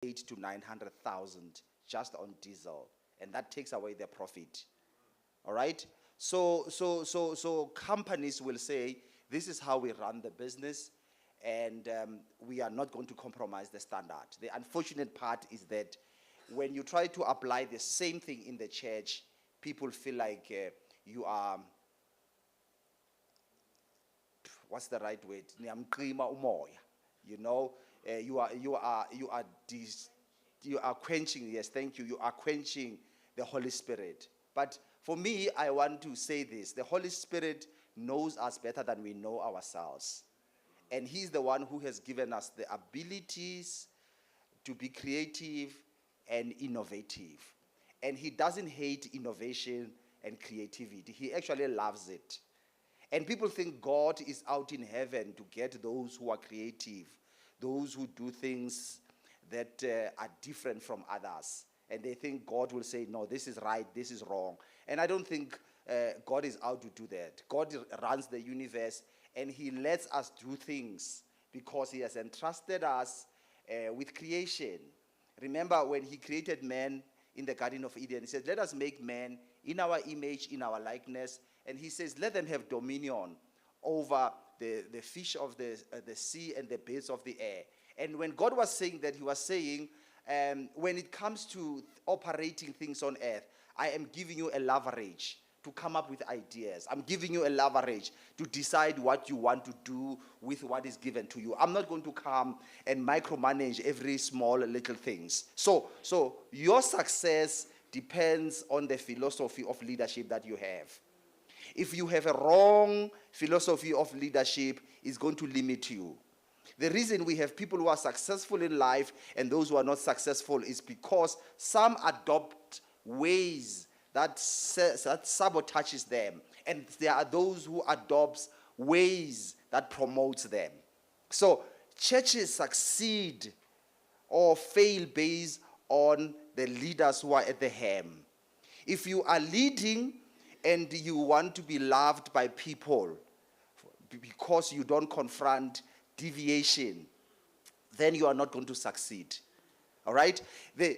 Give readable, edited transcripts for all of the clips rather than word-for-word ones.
8 to 900,000 just on diesel, and that takes away their profit. All right? So companies will say, this is how we run the business, and we are not going to compromise the standard. The unfortunate part is that when you try to apply the same thing in the church, people feel like you are, what's the right word? You know, you are quenching, yes, thank you, you are quenching the Holy Spirit. But for me, I want to say this: the Holy Spirit knows us better than we know ourselves. And He's the one who has given us the abilities to be creative and innovative. And He doesn't hate innovation and creativity. He actually loves it. And people think God is out in heaven to get those who are creative, those who do things that are different from others. And they think God will say, no, this is right, this is wrong. And I don't think God is out to do that. God runs the universe, and He lets us do things because He has entrusted us with creation. Remember when He created man in the Garden of Eden, He said, let us make man in our image, in our likeness. And He says, let them have dominion over the fish of the sea and the birds of the air. And when God was saying that, He was saying, when it comes to operating things on earth, I am giving you a leverage to come up with ideas. I'm giving you a leverage to decide what you want to do with what is given to you. I'm not going to come and micromanage every small little things. So your success depends on the philosophy of leadership that you have. If you have a wrong philosophy of leadership, it's going to limit you. The reason we have people who are successful in life and those who are not successful is because some adopt ways that sabotages them, and there are those who adopt ways that promotes them. So churches succeed or fail based on the leaders who are at the helm. If you are leading and you want to be loved by people because you don't confront deviation, then you are not going to succeed. All right?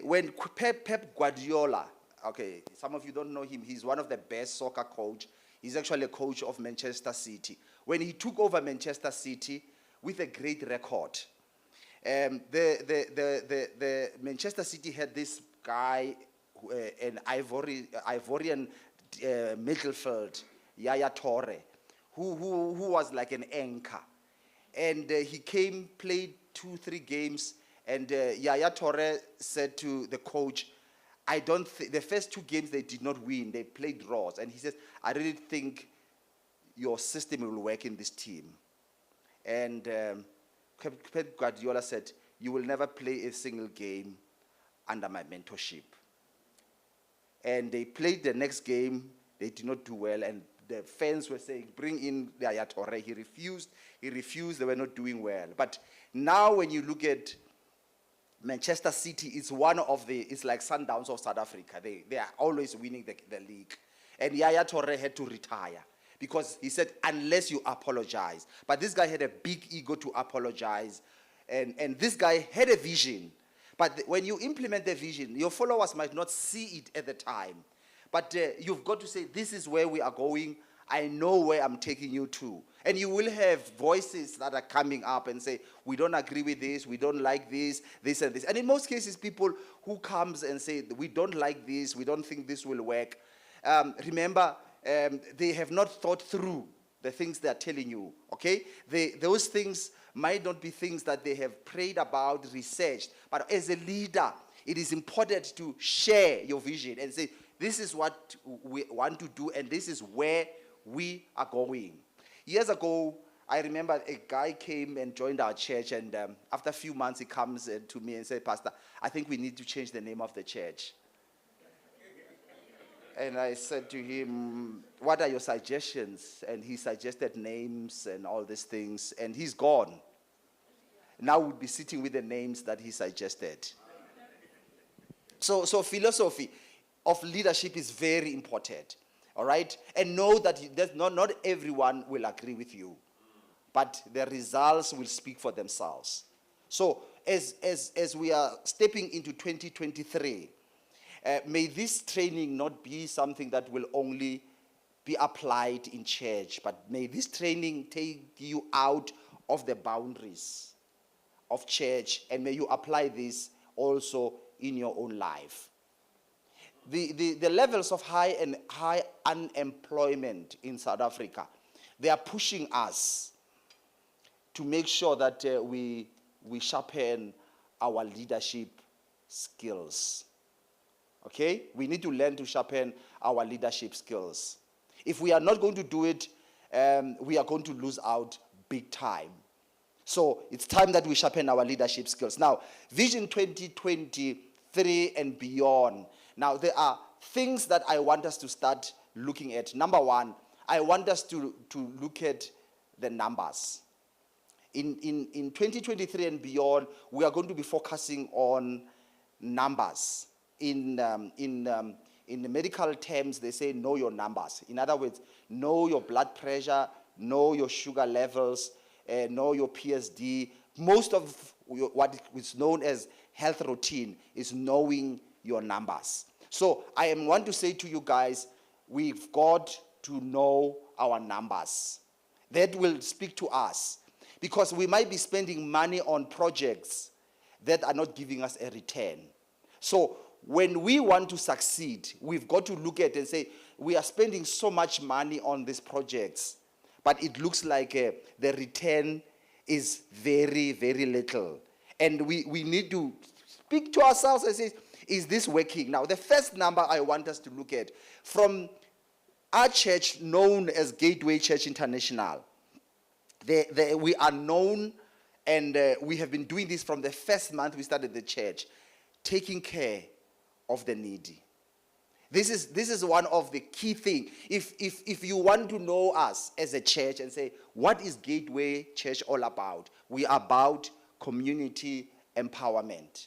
When Pep Guardiola, okay, some of you don't know him, he's one of the best soccer coach. He's actually a coach of Manchester City. When he took over Manchester City with a great record, the Manchester City had this guy, an Ivorian midfield, Yaya Toure, who was like an anchor. And he came, played 2-3 games, and Yaya Toure said to the coach, I don't think, the first 2 games they did not win, they played draws. And he says, I really think your system will work in this team. And Pep Guardiola said, you will never play a single game under my mentorship. And they played the next game, they did not do well, and the fans were saying, bring in Yaya Toure. He refused, they were not doing well. But now when you look at Manchester City, it's like Sundowns of South Africa. They are always winning the league. And Yaya Toure had to retire because he said, unless you apologize. But this guy had a big ego to apologize. And this guy had a vision. But when you implement the vision, your followers might not see it at the time. But you've got to say, this is where we are going. I know where I'm taking you to. And you will have voices that are coming up and say, we don't agree with this, we don't like this and this. And in most cases, people who comes and say, we don't like this, we don't think this will work. Remember, they have not thought through the things they are telling you, okay? Those things might not be things that they have prayed about, researched. But as a leader, it is important to share your vision and say, this is what we want to do, and this is where we are going. Years ago, I remember a guy came and joined our church, and after a few months, he comes to me and said, Pastor, I think we need to change the name of the church. And I said to him, what are your suggestions? And he suggested names and all these things, and he's gone. Now we'll be sitting with the names that he suggested. So philosophy of leadership is very important, all right? And know that not everyone will agree with you, but the results will speak for themselves. So as we are stepping into 2023, may this training not be something that will only be applied in church, but may this training take you out of the boundaries of church, and may you apply this also in your own life. The levels of high unemployment in South Africa, they are pushing us to make sure that we sharpen our leadership skills. Okay? We need to learn to sharpen our leadership skills. If we are not going to do it, we are going to lose out big time. So it's time that we sharpen our leadership skills. Now, Vision 2023 and beyond. Now, there are things that I want us to start looking at. Number one, I want us to look at the numbers. In 2023 and beyond, we are going to be focusing on numbers. In the medical terms, they say know your numbers. In other words, know your blood pressure, know your sugar levels, know your PSD. Most of what is known as health routine is knowing your numbers. So I want to say to you guys, we've got to know our numbers. That will speak to us, because we might be spending money on projects that are not giving us a return. So when we want to succeed, we've got to look at and say, we are spending so much money on these projects, but it looks like the return is very, very little. And we need to speak to ourselves and say, is this working? Now, the first number I want us to look at, from our church known as Gateway Church International, we are known, and we have been doing this from the first month we started the church, taking care of the needy. This is one of the key things. If you want to know us as a church and say, what is Gateway Church all about? We are about community empowerment.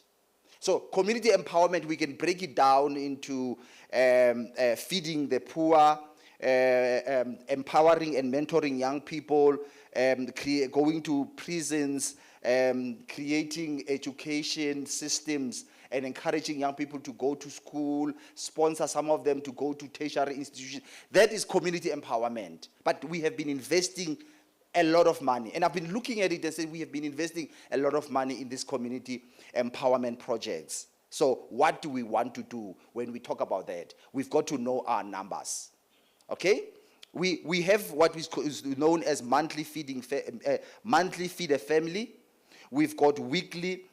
So community empowerment, we can break it down into feeding the poor, empowering and mentoring young people, going to prisons, creating education systems, and encouraging young people to go to school, sponsor some of them to go to tertiary institutions. That is community empowerment. But we have been investing a lot of money. And I've been looking at it and saying we have been investing a lot of money in these community empowerment projects. So what do we want to do when we talk about that? We've got to know our numbers. Okay? We have what is known as monthly feed a family. We've got weekly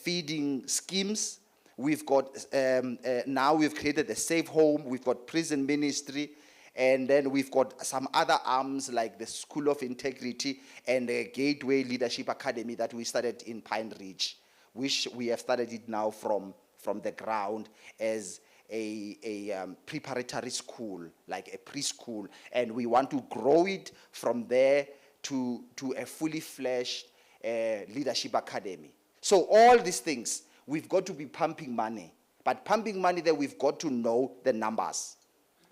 feeding schemes. We've got, now we've created a safe home. We've got prison ministry. And then we've got some other arms like the School of Integrity and the Gateway Leadership Academy that we started in Pine Ridge, which we have started it now from the ground as a preparatory school, like a preschool. And we want to grow it from there to a fully fledged leadership academy. So all these things, we've got to be pumping money. But pumping money there, we've got to know the numbers.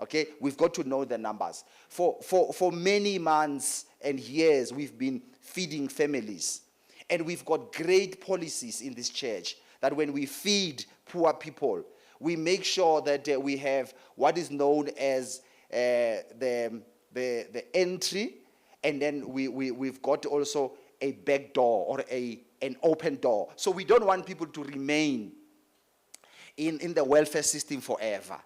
Okay, we've got to know the numbers. For many months and years, we've been feeding families. And we've got great policies in this church that when we feed poor people, we make sure that we have what is known as the entry, and then we've got also a back door or an open door. So we don't want people to remain in the welfare system forever.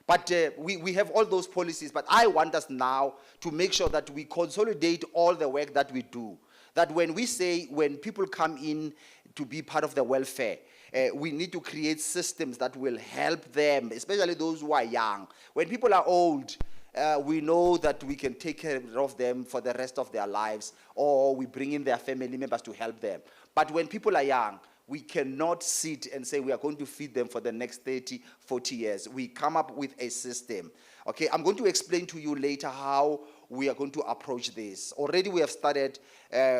But we have all those policies, but I want us now to make sure that we consolidate all the work that we do. That when we say, when people come in to be part of the welfare, we need to create systems that will help them, especially those who are young. When people are old, we know that we can take care of them for the rest of their lives, or we bring in their family members to help them. But when people are young, we cannot sit and say we are going to feed them for the next 30, 40 years. We come up with a system. Okay, I'm going to explain to you later how we are going to approach this. Already we have started,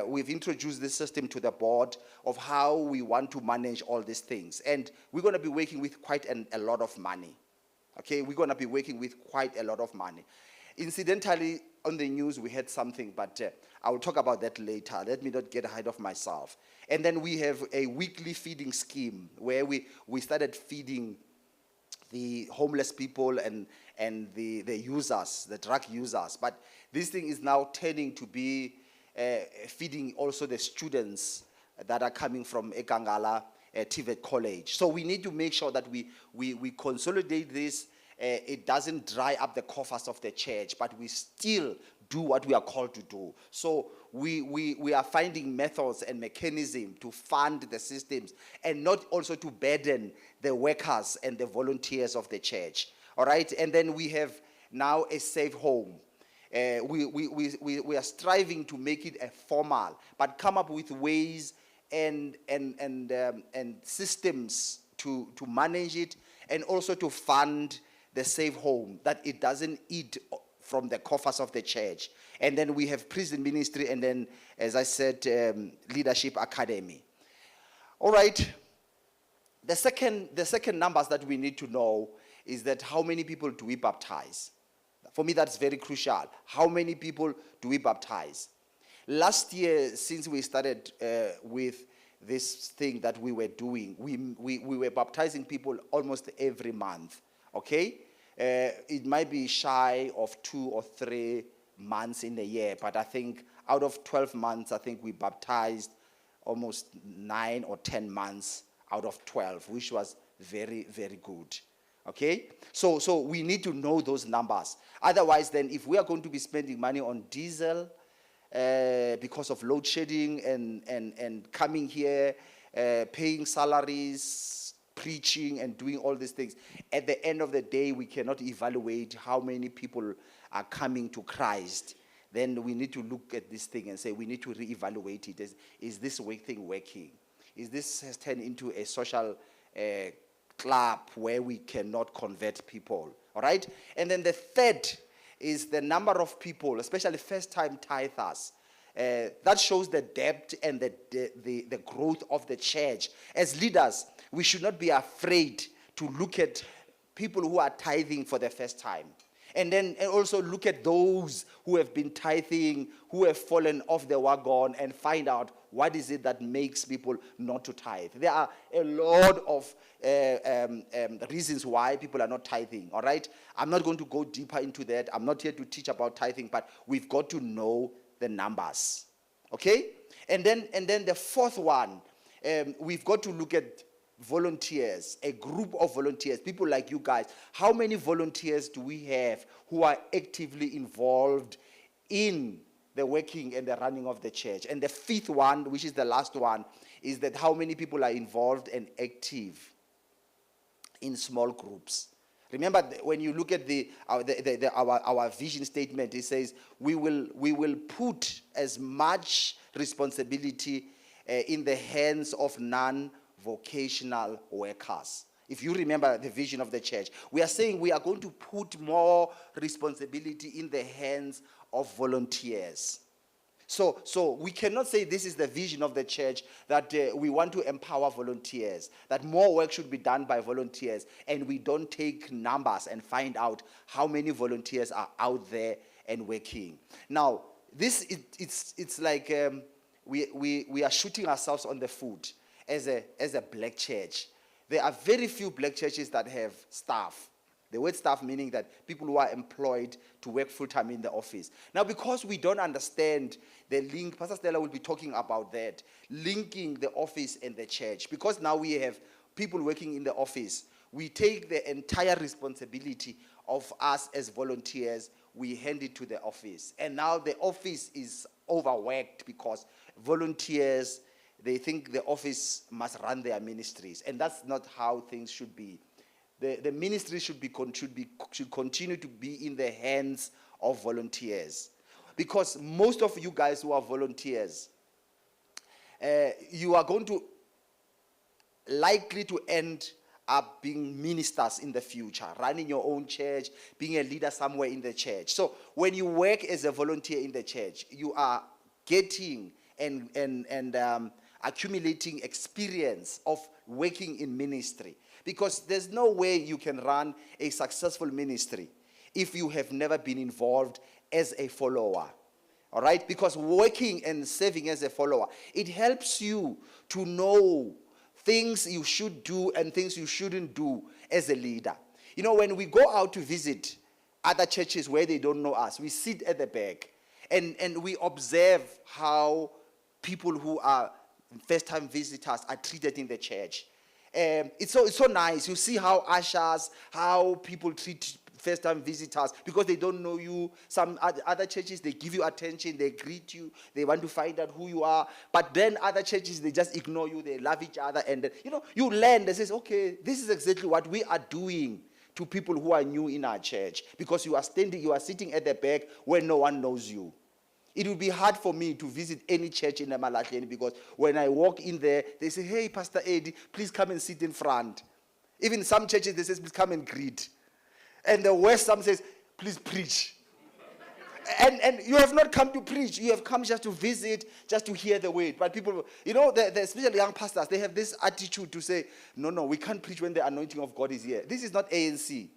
we've introduced this system to the board of how we want to manage all these things. And we're going to be working with quite a lot of money. Okay, we're going to be working with quite a lot of money. Incidentally, on the news we had something, but I will talk about that later. Let me not get ahead of myself. And then we have a weekly feeding scheme where we started feeding the homeless people and the users, the drug users. But this thing is now turning to be feeding also the students that are coming from Ekangala TVET College. So we need to make sure that we consolidate this. It doesn't dry up the coffers of the church, but we still do what we are called to do. So we are finding methods and mechanisms to fund the systems and not also to burden the workers and the volunteers of the church. All right? And then we have now a safe home. We are striving to make it a formal, but come up with ways and systems to manage it, and also to fund the safe home, that it doesn't eat from the coffers of the church. And then we have prison ministry, and then, as I said, leadership academy. All right. The second numbers that we need to know is that how many people do we baptize? For me, that's very crucial. How many people do we baptize? Last year, since we started with this thing that we were doing, we were baptizing people almost every month, okay? It might be shy of 2 or 3 months in a year, but I think out of 12 months, I think we baptized almost 9 or 10 months out of 12, which was very, very good. Okay? So we need to know those numbers. Otherwise, then, if we are going to be spending money on diesel because of load shedding and coming here, paying salaries, preaching and doing all these things, at the end of the day, we cannot evaluate how many people are coming to Christ. Then we need to look at this thing and say, we need to reevaluate it. Is this thing working? Is this has turned into a social club where we cannot convert people? All right? And then the third is the number of people, especially first-time tithers. That shows the depth and the growth of the church. As leaders, we should not be afraid to look at people who are tithing for the first time. And also look at those who have been tithing, who have fallen off the wagon, and find out what is it that makes people not to tithe. There are a lot of reasons why people are not tithing, all right? I'm not going to go deeper into that. I'm not here to teach about tithing, but we've got to know the numbers, okay? And then the fourth one, we've got to look at volunteers, a group of volunteers, people like you guys. How many volunteers do we have who are actively involved in the working and the running of the church? And the fifth one, which is the last one, is that how many people are involved and active in small groups. Remember, when you look at our vision statement, it says we will put as much responsibility in the hands of non-vocational workers. If you remember the vision of the church, we are saying we are going to put more responsibility in the hands of volunteers. So we cannot say this is the vision of the church, that we want to empower volunteers, that more work should be done by volunteers, and we don't take numbers and find out how many volunteers are out there and working. Now, it's like we are shooting ourselves on the foot as a black church. There are very few black churches that have staff. The word staff meaning that people who are employed to work full-time in the office. Now, because we don't understand the link, Pastor Stella will be talking about that, linking the office and the church. Because now we have people working in the office, we take the entire responsibility of us as volunteers, we hand it to the office. And now the office is overworked because volunteers, they think the office must run their ministries. And that's not how things should be. The ministry should continue to be in the hands of volunteers. Because most of you guys who are volunteers, you are going to likely to end up being ministers in the future, running your own church, being a leader somewhere in the church. So when you work as a volunteer in the church, you are getting and accumulating experience of working in ministry. Because there's no way you can run a successful ministry if you have never been involved as a follower. All right? Because working and serving as a follower, it helps you to know things you should do and things you shouldn't do as a leader. You know, when we go out to visit other churches where they don't know us, we sit at the back and we observe how people who are first-time visitors are treated in the church. It's so nice. You see how ushers, how people treat first-time visitors because they don't know you. Some other churches, they give you attention, they greet you, they want to find out who you are. But then other churches, they just ignore you, they love each other. And, you learn, they say, okay, this is exactly what we are doing to people who are new in our church because you are sitting at the back where no one knows you. It would be hard for me to visit any church in Emalahleni because when I walk in there, they say, hey, Pastor Eddie, please come and sit in front. Even some churches, they say, please come and greet. And the worst, some says, please preach. and you have not come to preach. You have come just to visit, just to hear the word. But people, especially young pastors, they have this attitude to say, no, we can't preach when the anointing of God is here. This is not ANC.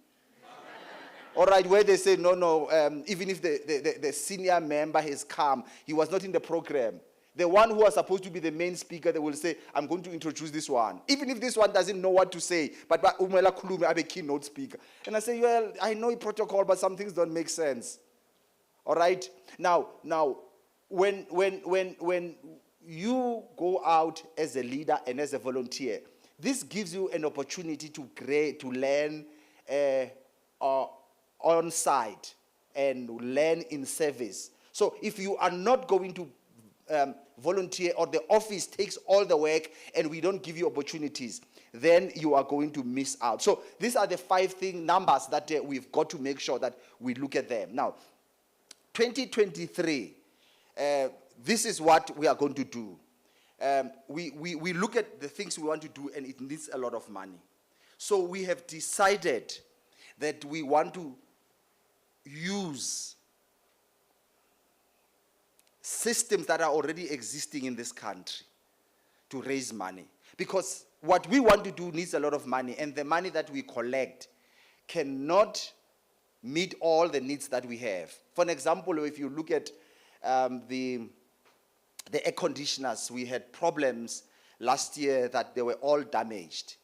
All right, where they say, no, even if the senior member has come, he was not in the program. The one who was supposed to be the main speaker, they will say, I'm going to introduce this one. Even if this one doesn't know what to say, but Umela Khulume, I'm a keynote speaker. And I say, well, I know protocol, but some things don't make sense. All right? Now, when you go out as a leader and as a volunteer, this gives you an opportunity to learn on site and learn in service. So if you are not going to volunteer or the office takes all the work and we don't give you opportunities, then you are going to miss out. So these are the 5 numbers that we've got to make sure that we look at them. Now, 2023, this is what we are going to do. We look at the things we want to do and it needs a lot of money. So we have decided that we want to use systems that are already existing in this country to raise money. Because what we want to do needs a lot of money, and the money that we collect cannot meet all the needs that we have. For an example, if you look at the air conditioners, we had problems last year that they were all damaged.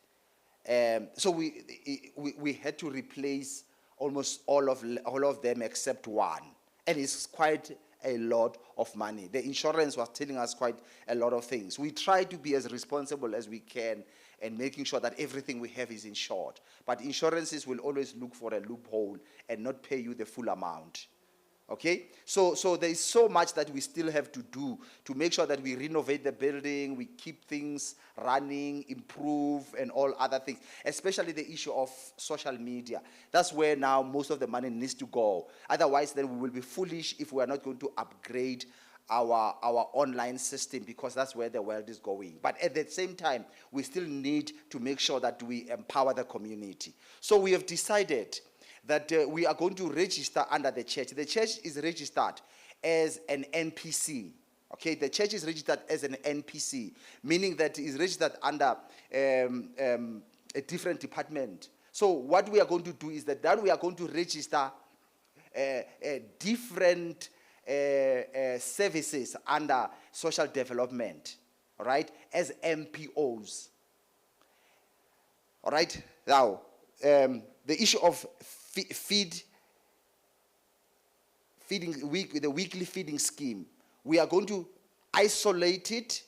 So we had to replace almost all of them except one. And it's quite a lot of money. The insurance was telling us quite a lot of things. We try to be as responsible as we can and making sure that everything we have is insured. But insurances will always look for a loophole and not pay you the full amount. Okay? So there is so much that we still have to do to make sure that we renovate the building, we keep things running, improve, and all other things, especially the issue of social media. That's where now most of the money needs to go. Otherwise, then we will be foolish if we are not going to upgrade our online system, because that's where the world is going. But at the same time, we still need to make sure that we empower the community. So we have decided that we are going to register under the church. The church is registered as an NPC. Okay, the church is registered as an NPC, meaning that it is registered under a different department. So what we are going to do is that then we are going to register different services under social development, all right, as MPOs. All right, now, the issue of the weekly feeding scheme, we are going to isolate it,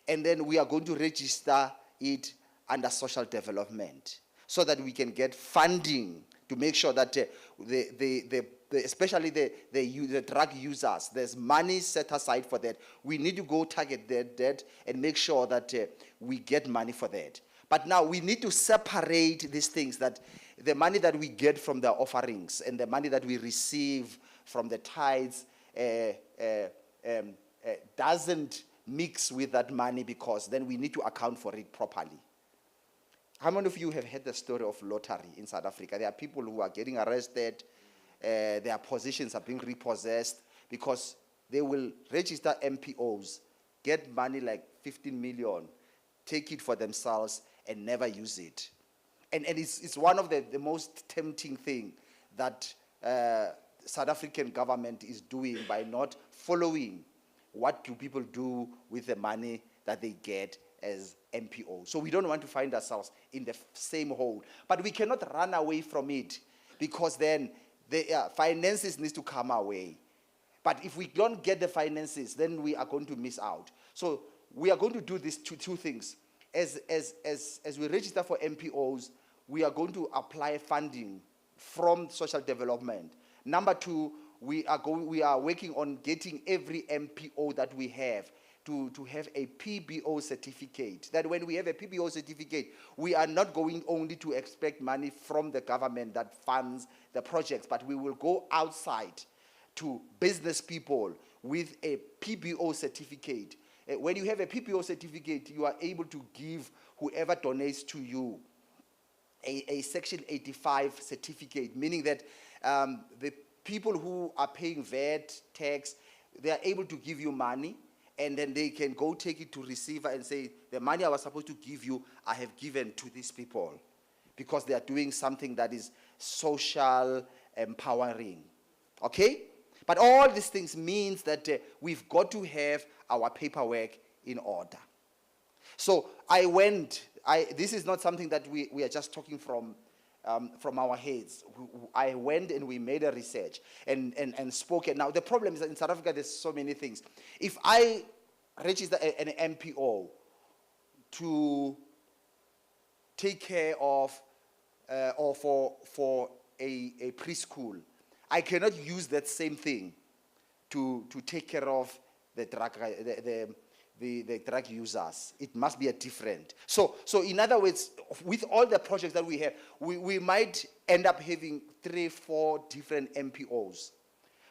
and then we are going to register it under social development so that we can get funding to make sure that especially the drug users, there's money set aside for that. We need to go target that and make sure that we get money for that. But now we need to separate these things, that the money that we get from the offerings and the money that we receive from the tithes doesn't mix with that money, because then we need to account for it properly. How many of you have heard the story of lottery in South Africa? There are people who are getting arrested, their positions are being repossessed because they will register MPOs, get money like 15 million, take it for themselves and never use it. And it's one of the most tempting thing that South African government is doing by not following what do people do with the money that they get as MPO. So we don't want to find ourselves in the same hole. But we cannot run away from it, because then the finances need to come our way. But if we don't get the finances, then we are going to miss out. So we are going to do these two things. As we register for MPOs, we are going to apply funding from social development. Number two, we are working on getting every MPO that we have to have a PBO certificate. That when we have a PBO certificate, we are not going only to expect money from the government that funds the projects, but we will go outside to business people with a PBO certificate. When you have a PBO certificate, you are able to give whoever donates to you a Section 85 certificate, meaning that the people who are paying VAT, tax, they are able to give you money, and then they can go take it to receiver and say, the money I was supposed to give you, I have given to these people, because they are doing something that is social empowering. Okay? But all these things means that we've got to have our paperwork in order. So this is not something that we are just talking from our heads. I went and we made a research and spoke. Now, the problem is that in South Africa, there's so many things. If I register an MPO to take care of or for a preschool, I cannot use that same thing to take care of the drug users. It must be a different. So in other words, with all the projects that we have, we might end up having 3-4 different MPOs.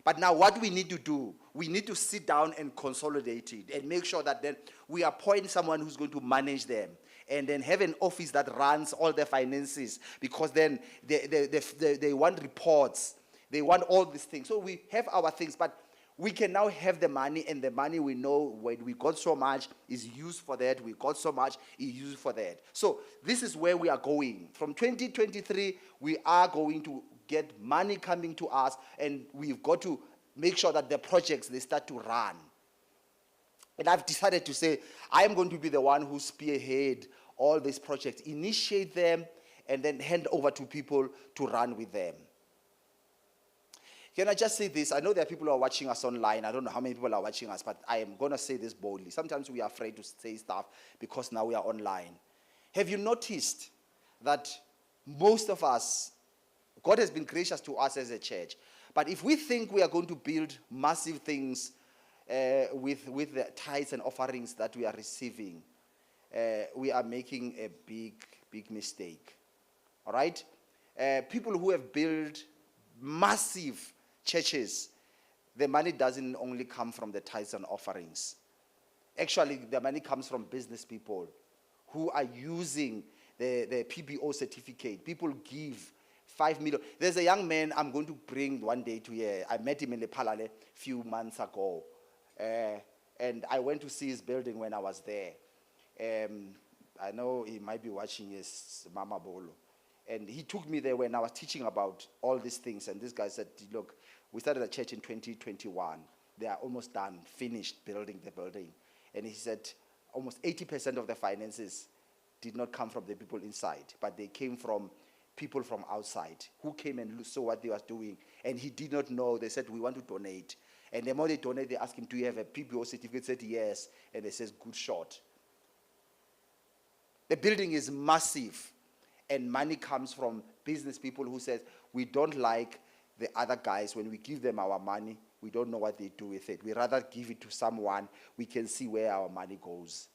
But now what we need to do, we need to sit down and consolidate it and make sure that then we appoint someone who's going to manage them, and then have an office that runs all the finances, because then they want reports. They want all these things. So we have our things, but we can now have the money, and the money we know when we got so much is used for that. We got so much is used for that. So this is where we are going. From 2023, we are going to get money coming to us, and we've got to make sure that the projects, they start to run. And I've decided to say, I am going to be the one who spearhead all these projects, initiate them, and then hand over to people to run with them. Can I just say this? I know there are people who are watching us online. I don't know how many people are watching us, but I am going to say this boldly. Sometimes we are afraid to say stuff because now we are online. Have you noticed that most of us, God has been gracious to us as a church, but if we think we are going to build massive things with the tithes and offerings that we are receiving, we are making a big mistake. All right? People who have built massive churches, the money doesn't only come from the tithes and offerings. Actually, the money comes from business people who are using the PBO certificate. People give 5 million. There's a young man I'm going to bring one day to here. I met him in Lephalale a few months ago. And I went to see his building when I was there. I know he might be watching his Mama Bolo. And he took me there when I was teaching about all these things. And this guy said, look, we started a church in 2021. They are almost done, finished building the building. And he said almost 80% of the finances did not come from the people inside, but they came from people from outside who came and saw what they were doing. And he did not know. They said, we want to donate. And the more they donate, they asked him, do you have a PBO certificate? He said, yes. And they says, good shot. The building is massive. And money comes from business people who says, we don't like the other guys. When we give them our money, we don't know what they do with it. We rather give it to someone. We can see where our money goes.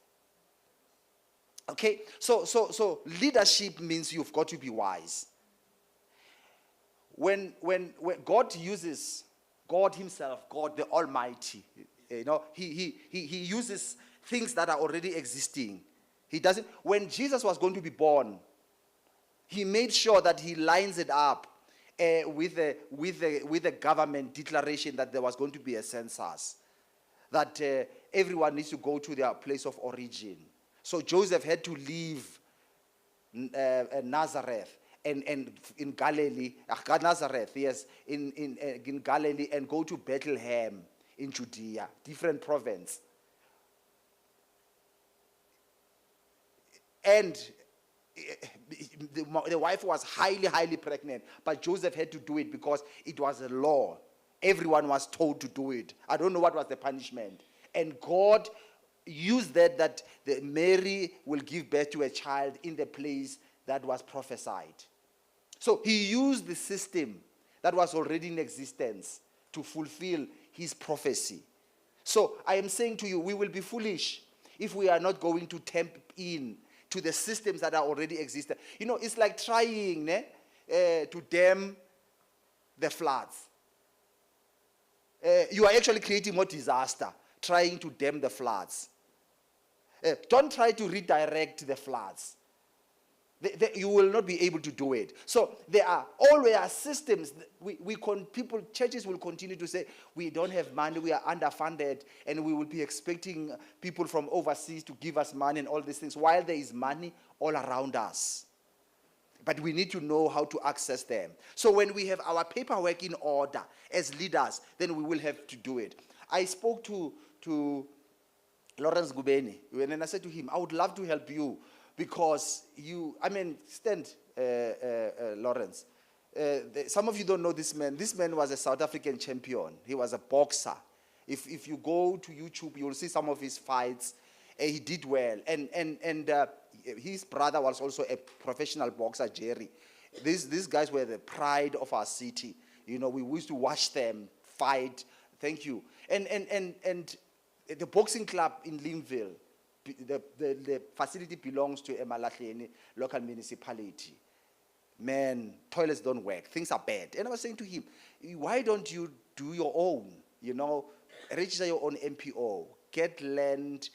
Okay? So leadership means you've got to be wise. When God uses, God himself, God the Almighty, he uses things that are already existing. He doesn't. When Jesus was going to be born, he made sure that he lines it up with the government declaration that there was going to be a census, that everyone needs to go to their place of origin. So Joseph had to leave Nazareth and in Galilee, Nazareth, yes, in Galilee, and go to Bethlehem in Judea, different province. And the wife was highly pregnant, but Joseph had to do it because it was a law. Everyone was told to do it. I don't know what was the punishment. And God used that Mary will give birth to a child in the place that was prophesied. So he used the system that was already in existence to fulfill his prophecy. So I am saying to you, we will be foolish if we are not going to tap in to the systems that are already existing. You know, it's like trying to dam the floods. You are actually creating more disaster trying to dam the floods. Don't try to redirect the floods. You will not be able to do it. So there are always systems. Churches will continue to say, we don't have money, we are underfunded, and we will be expecting people from overseas to give us money and all these things, while there is money all around us. But we need to know how to access them. So when we have our paperwork in order as leaders, then we will have to do it. I spoke to Lawrence Gubeni, and I said to him, I would love to help you because stand, Lawrence. Some of you don't know this man. This man was a South African champion. He was a boxer. If you go to YouTube, you'll see some of his fights. He did well. And his brother was also a professional boxer, Jerry. These guys were the pride of our city. You know, we used to watch them fight. Thank you. And the boxing club in Limville, the facility belongs to Emalahleni local municipality. Man, toilets don't work. Things are bad. And I was saying to him, why don't you do your own? You know, register your own MPO. Get land,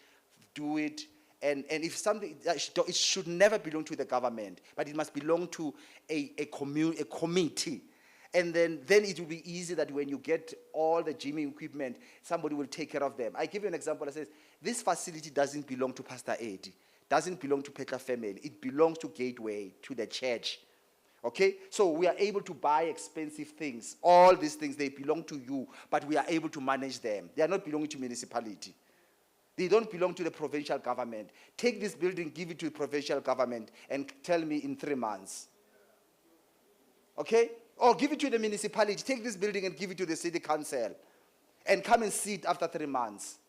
do it. And if something, it should never belong to the government, but it must belong to a committee. And then it will be easy that when you get all the gymming equipment, somebody will take care of them. I give you an example. I says, this facility doesn't belong to Pastor Eddie, doesn't belong to Petra family. It belongs to Gateway, to the church. Okay? So we are able to buy expensive things. All these things, they belong to you, but we are able to manage them. They are not belonging to municipality. They don't belong to the provincial government. Take this building, give it to the provincial government, and tell me in 3 months. Okay? Or give it to the municipality. Take this building and give it to the city council. And come and sit after 3 months.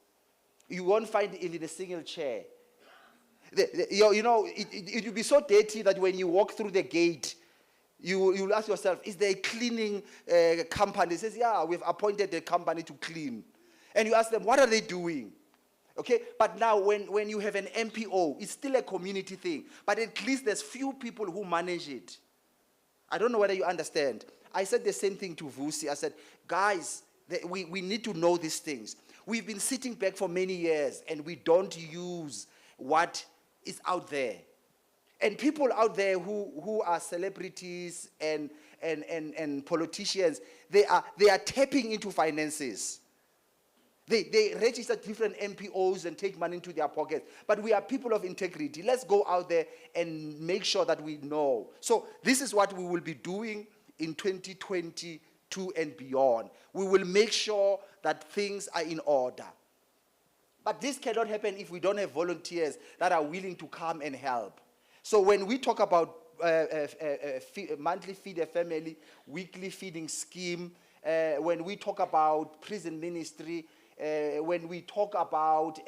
You won't find even a single chair. It will be so dirty that when you walk through the gate, you will ask yourself, is there a cleaning company? It says, yeah, we've appointed a company to clean. And you ask them, what are they doing? Okay, but now when you have an MPO, it's still a community thing. But at least there's few people who manage it. I don't know whether you understand. I said the same thing to Vusi. I said, guys, we need to know these things. We've been sitting back for many years and we don't use what is out there. And people out there who are celebrities and politicians, they are tapping into finances. They register different MPOs and take money into their pockets. But we are people of integrity. Let's go out there and make sure that we know. So this is what we will be doing in 2022 and beyond. We will make sure that things are in order. But this cannot happen if we don't have volunteers that are willing to come and help. So when we talk about monthly feed a family, weekly feeding scheme, when we talk about prison ministry, when we talk about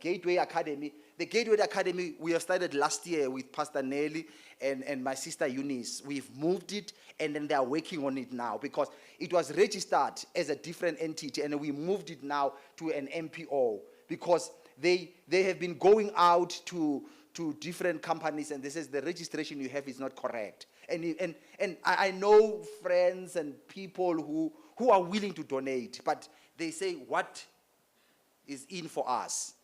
Gateway Academy, the Gateway Academy we have started last year with Pastor Nelly and my sister Eunice. We've moved it and then they are working on it now because it was registered as a different entity and we moved it now to an MPO because they have been going out to different companies and they says the registration you have is not correct. And I know friends and people who are willing to donate, but they say, what is in for us?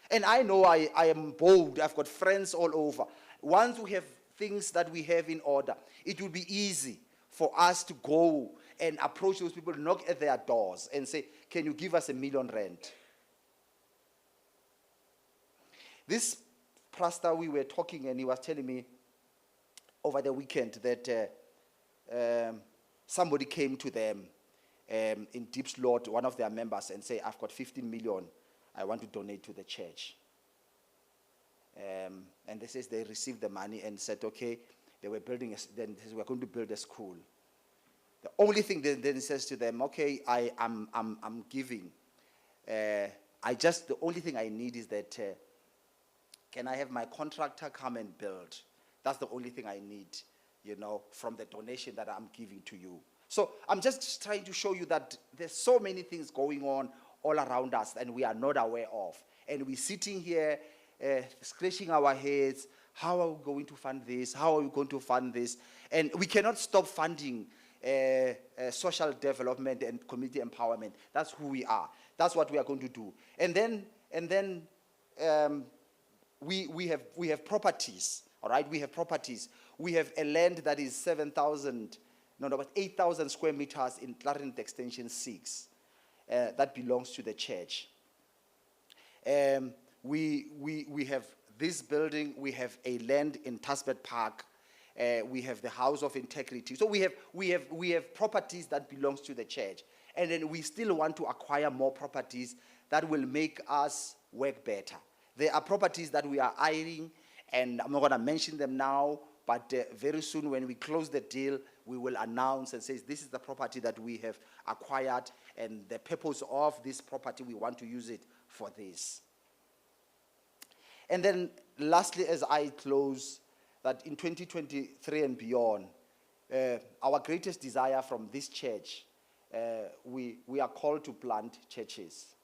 And I know I am bold. I've got friends all over. Once we have things that we have in order, it will be easy for us to go and approach those people, knock at their doors and say, can you give us R1 million? This pastor, we were talking and he was telling me, over the weekend that somebody came to them in Deep Slot, one of their members, and say, I've got 15 million I want to donate to the church. And they says they received the money and said, okay, they were building, then they said, we're going to build a school. The only thing then it says to them, okay, I'm giving. The only thing I need is that, can I have my contractor come and build? That's the only thing I need, from the donation that I'm giving to you. So I'm just trying to show you that there's so many things going on all around us and we are not aware of. And we're sitting here scratching our heads. How are we going to fund this? How are we going to fund this? And we cannot stop funding social development and community empowerment. That's who we are. That's what we are going to do. And then we have properties. All right, we have properties. We have a land that is 8,000 square meters in Clarendon Extension 6 that belongs to the church. We have this building. We have a land in Tasbert Park. We have the House of Integrity. So we have properties that belongs to the church, and then we still want to acquire more properties that will make us work better. There are properties that we are eyeing, and I'm not going to mention them now, but very soon when we close the deal, we will announce and say, this is the property that we have acquired, and the purpose of this property, we want to use it for this. And then lastly, as I close, that in 2023 and beyond, our greatest desire from this church, we are called to plant churches.